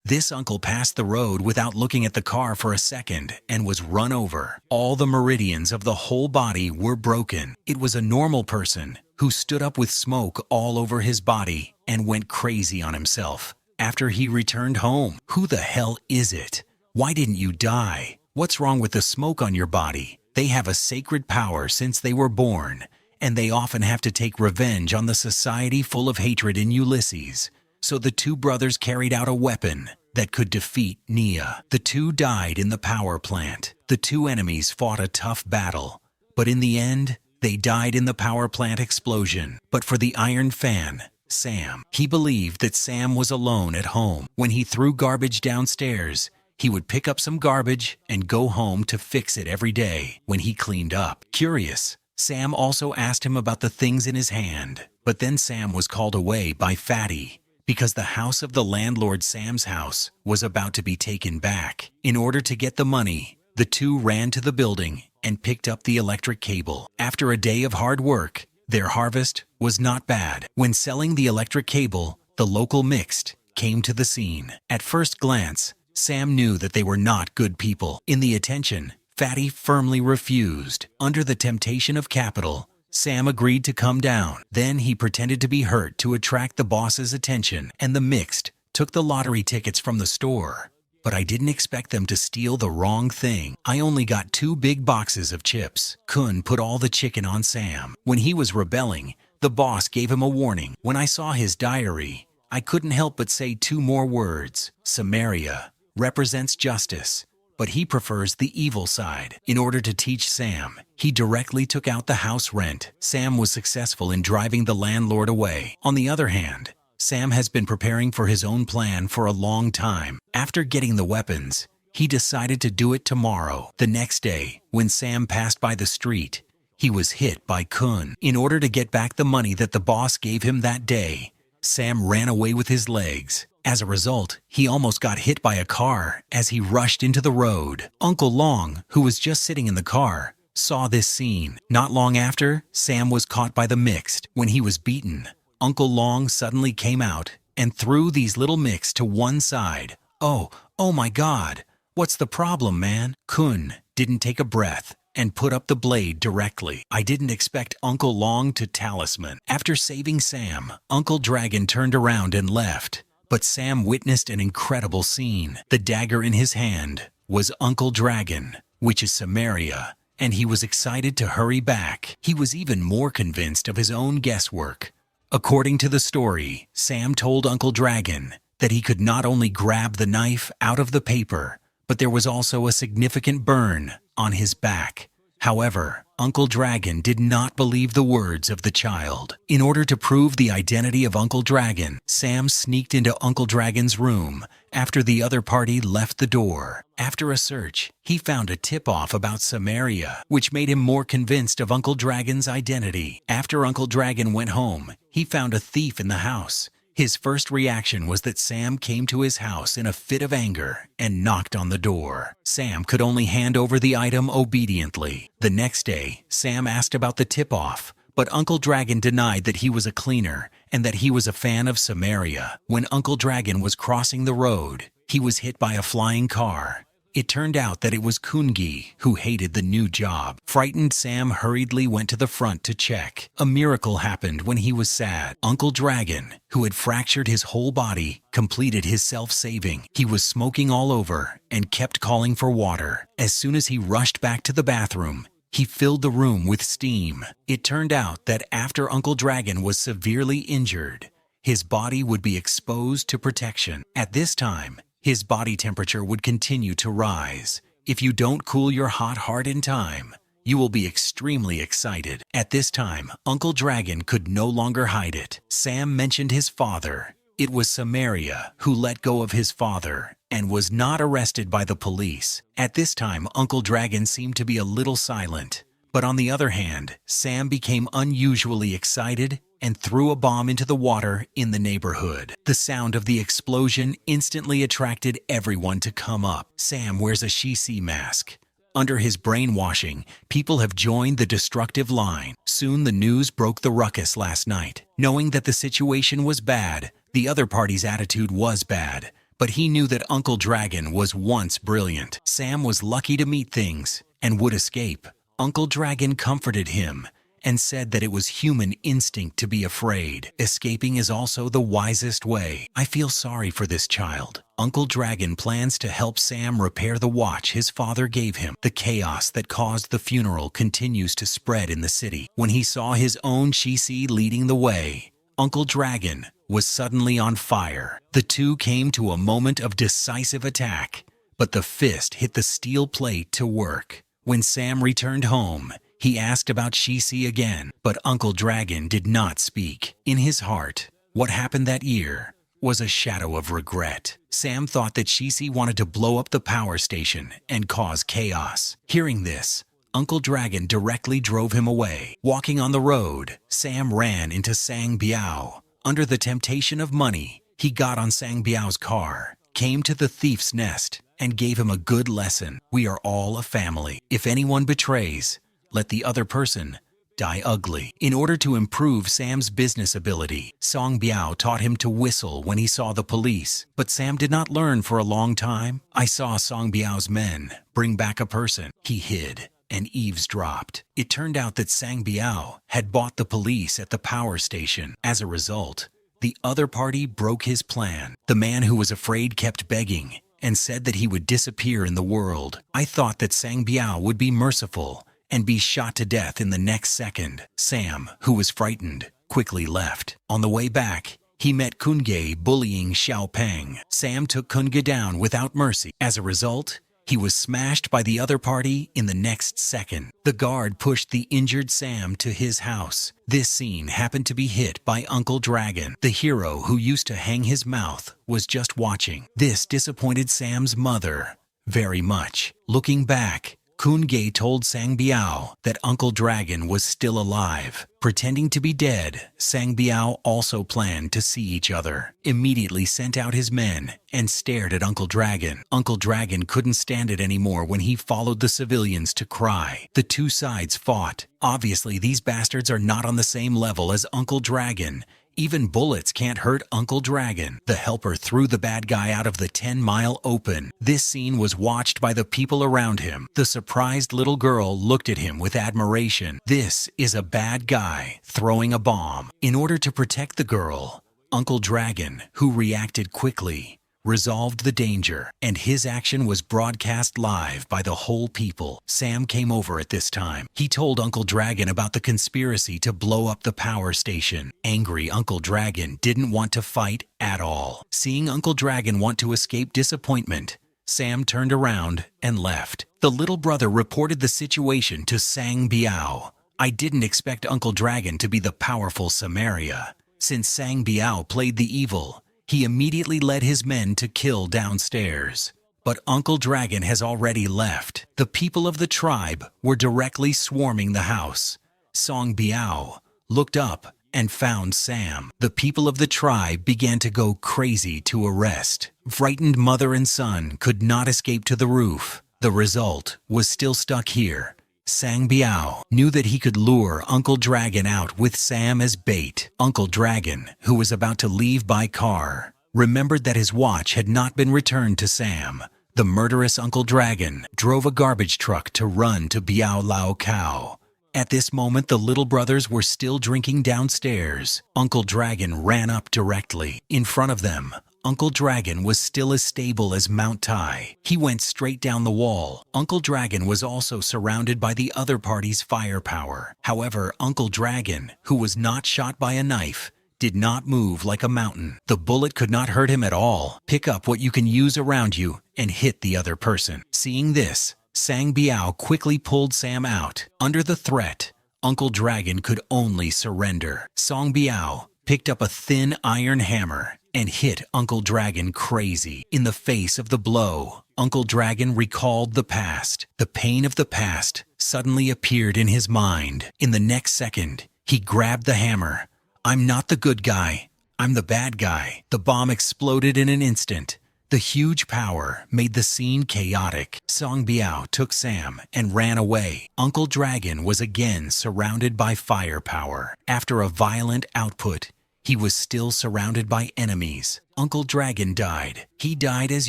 This uncle passed the road without looking at the car for a second and was run over. All the meridians of the whole body were broken. It was a normal person who stood up with smoke all over his body and went crazy on himself after he returned home. Who the hell is it? Why didn't you die? What's wrong with the smoke on your body? They have a sacred power since they were born, and they often have to take revenge on the society full of hatred in Ulysses. So the two brothers carried out a weapon that could defeat Nia. The two died in the power plant. The two enemies fought a tough battle, but in the end, they died in the power plant explosion. But for the Iron Fan, Sam, he believed that Sam was alone at home. When he threw garbage downstairs, he would pick up some garbage and go home to fix it every day when he cleaned up. Curious, Sam also asked him about the things in his hand. But then Sam was called away by Fatty because the house of the landlord, Sam's house, was about to be taken back. In order to get the money, the two ran to the building and picked up the electric cable. After a day of hard work, their harvest was not bad. When selling the electric cable, the local mixed came to the scene. At first glance, Sam knew that they were not good people. In the attention, Fatty firmly refused. Under the temptation of capital, Sam agreed to come down. Then he pretended to be hurt to attract the boss's attention, and the mixed took the lottery tickets from the store. But I didn't expect them to steal the wrong thing. I only got 2 big boxes of chips. Kun put all the chicken on Sam. When he was rebelling, the boss gave him a warning. When I saw his diary, I couldn't help but say 2 more words. Samaria represents justice, but he prefers the evil side. In order to teach Sam, he directly took out the house rent. Sam was successful in driving the landlord away. On the other hand, Sam has been preparing for his own plan for a long time. After getting the weapons, he decided to do it tomorrow. The next day, when Sam passed by the street, he was hit by Kun. In order to get back the money that the boss gave him that day, Sam ran away with his legs. As a result, he almost got hit by a car as he rushed into the road. Uncle Long, who was just sitting in the car, saw this scene. Not long after, Sam was caught by the mixed. When he was beaten, Uncle Long suddenly came out and threw these little mix to one side. Oh my God, what's the problem, man? Kun didn't take a breath and put up the blade directly. I didn't expect Uncle Long to talisman. After saving Sam, Uncle Dragon turned around and left. But Sam witnessed an incredible scene. The dagger in his hand was Uncle Dragon, which is Samaria, and he was excited to hurry back. He was even more convinced of his own guesswork. According to the story, Sam told Uncle Dragon that he could not only grab the knife out of the paper, but there was also a significant burn on his back. However, Uncle Dragon did not believe the words of the child. In order to prove the identity of Uncle Dragon, Sam sneaked into Uncle Dragon's room after the other party left the door. After a search, he found a tip-off about Samaria, which made him more convinced of Uncle Dragon's identity. After Uncle Dragon went home, he found a thief in the house. His first reaction was that Sam came to his house in a fit of anger and knocked on the door. Sam could only hand over the item obediently. The next day, Sam asked about the tip-off, but Uncle Dragon denied that he was a cleaner and that he was a fan of Samaria. When Uncle Dragon was crossing the road, he was hit by a flying car. It turned out that it was Kungi, who hated the new job. Frightened, Sam hurriedly went to the front to check. A miracle happened when he was sad. Uncle Dragon, who had fractured his whole body, completed his self-saving. He was smoking all over and kept calling for water. As soon as he rushed back to the bathroom, he filled the room with steam. It turned out that after Uncle Dragon was severely injured, his body would be exposed to protection. At this time, his body temperature would continue to rise. If you don't cool your hot heart in time, you will be extremely excited. At this time, Uncle Dragon could no longer hide it. Sam mentioned his father. It was Samaria who let go of his father and was not arrested by the police. At this time, Uncle Dragon seemed to be a little silent. But on the other hand, Sam became unusually excited and threw a bomb into the water in the neighborhood. The sound of the explosion instantly attracted everyone to come up. Sam wears a Shishi mask. Under his brainwashing, people have joined the destructive line. Soon the news broke the ruckus last night. Knowing that the situation was bad, the other party's attitude was bad, but he knew that Uncle Dragon was once brilliant. Sam was lucky to meet things and would escape. Uncle Dragon comforted him and said that it was human instinct to be afraid. Escaping is also the wisest way. I feel sorry for this child. Uncle Dragon plans to help Sam repair the watch his father gave him. The chaos that caused the funeral continues to spread in the city. When he saw his own Shishi leading the way, Uncle Dragon was suddenly on fire. The two came to a moment of decisive attack, but the fist hit the steel plate to work. When Sam returned home, he asked about Shishi again, but Uncle Dragon did not speak. In his heart, what happened that year was a shadow of regret. Sam thought that Shishi wanted to blow up the power station and cause chaos. Hearing this, Uncle Dragon directly drove him away. Walking on the road, Sam ran into Sang Biao. Under the temptation of money, he got on Sang Biao's car, came to the thief's nest, and gave him a good lesson. We are all a family. If anyone betrays, let the other person die ugly. In order to improve Sam's business ability, Song Biao taught him to whistle when he saw the police. But Sam did not learn for a long time. I saw Song Biao's men bring back a person. He hid and eavesdropped. It turned out that Sang Biao had bought the police at the power station. As a result, the other party broke his plan. The man who was afraid kept begging and said that he would disappear in the world. I thought that Sang Biao would be merciful and be shot to death in the next second. Sam, who was frightened, quickly left. On the way back, he met Kunge bullying Xiao Peng. Sam took Kunge down without mercy. As a result, he was smashed by the other party in the next second. The guard pushed the injured Sam to his house. This scene happened to be hit by Uncle Dragon. The hero who used to hang his mouth was just watching. This disappointed Sam's mother very much. Looking back, Kunge told Sang Biao that Uncle Dragon was still alive. Pretending to be dead, Sang Biao also planned to see each other. Immediately sent out his men and stared at Uncle Dragon. Uncle Dragon couldn't stand it anymore when he followed the civilians to cry. The two sides fought. Obviously, these bastards are not on the same level as Uncle Dragon. Even bullets can't hurt Uncle Dragon. The helper threw the bad guy out of the 10-mile open. This scene was watched by the people around him. The surprised little girl looked at him with admiration. This is a bad guy throwing a bomb. In order to protect the girl, Uncle Dragon, who reacted quickly, resolved the danger, and his action was broadcast live by the whole people. Sam came over at this time. He told Uncle Dragon about the conspiracy to blow up the power station. Angry Uncle Dragon didn't want to fight at all. Seeing Uncle Dragon want to escape disappointment, Sam turned around and left. The little brother reported the situation to Sang Biao. I didn't expect Uncle Dragon to be the powerful Samaria. Since Sang Biao played the evil, he immediately led his men to kill downstairs. But Uncle Dragon has already left. The people of the tribe were directly swarming the house. Song Biao looked up and found Sam. The people of the tribe began to go crazy to arrest. Frightened mother and son could not escape to the roof. The result was still stuck here. Sang Biao knew that he could lure Uncle Dragon out with Sam as bait. Uncle Dragon, who was about to leave by car, remembered that his watch had not been returned to Sam. The murderous Uncle Dragon drove a garbage truck to run to Biao Lao Cow. At this moment, the little brothers were still drinking downstairs. Uncle Dragon ran up directly. In front of them, Uncle Dragon was still as stable as Mount Tai. He went straight down the wall. Uncle Dragon was also surrounded by the other party's firepower. However, Uncle Dragon, who was not shot by a knife, did not move like a mountain. The bullet could not hurt him at all. Pick up what you can use around you and hit the other person. Seeing this, Sang Biao quickly pulled Sam out. Under the threat, Uncle Dragon could only surrender. Song Biao picked up a thin iron hammer and hit Uncle Dragon crazy. In the face of the blow, Uncle Dragon recalled the past. The pain of the past suddenly appeared in his mind. In the next second, he grabbed the hammer. I'm not the good guy. I'm the bad guy. The bomb exploded in an instant. The huge power made the scene chaotic. Song Biao took Sam and ran away. Uncle Dragon was again surrounded by firepower. After a violent output, he was still surrounded by enemies. Uncle Dragon died. He died as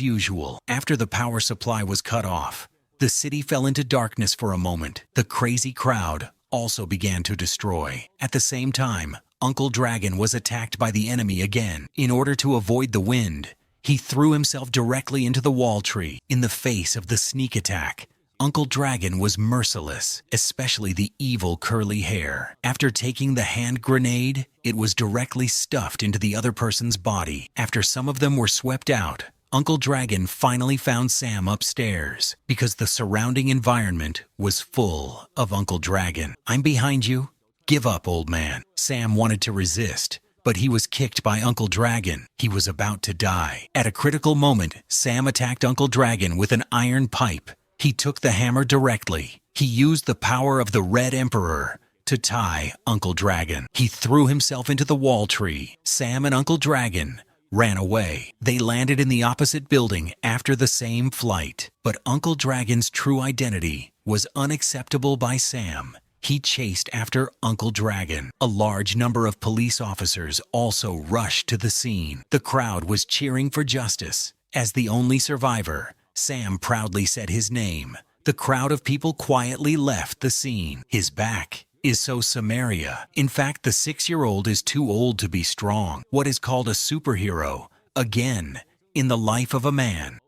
usual. After the power supply was cut off, the city fell into darkness for a moment. The crazy crowd also began to destroy. At the same time, Uncle Dragon was attacked by the enemy again. In order to avoid the wind, he threw himself directly into the wall tree. In the face of the sneak attack, Uncle Dragon was merciless, especially the evil curly hair. After taking the hand grenade, it was directly stuffed into the other person's body. After some of them were swept out, Uncle Dragon finally found Sam upstairs because the surrounding environment was full of Uncle Dragon. "I'm behind you. Give up, old man." Sam wanted to resist, but he was kicked by Uncle Dragon. He was about to die. At a critical moment, Sam attacked Uncle Dragon with an iron pipe. He took the hammer directly. He used the power of the Red Emperor to tie Uncle Dragon. He threw himself into the wall tree. Sam and Uncle Dragon ran away. They landed in the opposite building after the same flight. But Uncle Dragon's true identity was unacceptable by Sam. He chased after Uncle Dragon. A large number of police officers also rushed to the scene. The crowd was cheering for justice. As the only survivor, Sam proudly said his name. The crowd of people quietly left the scene. His back is so Samaria. In fact, the 6-year-old is too old to be strong. What is called a superhero, again, in the life of a man.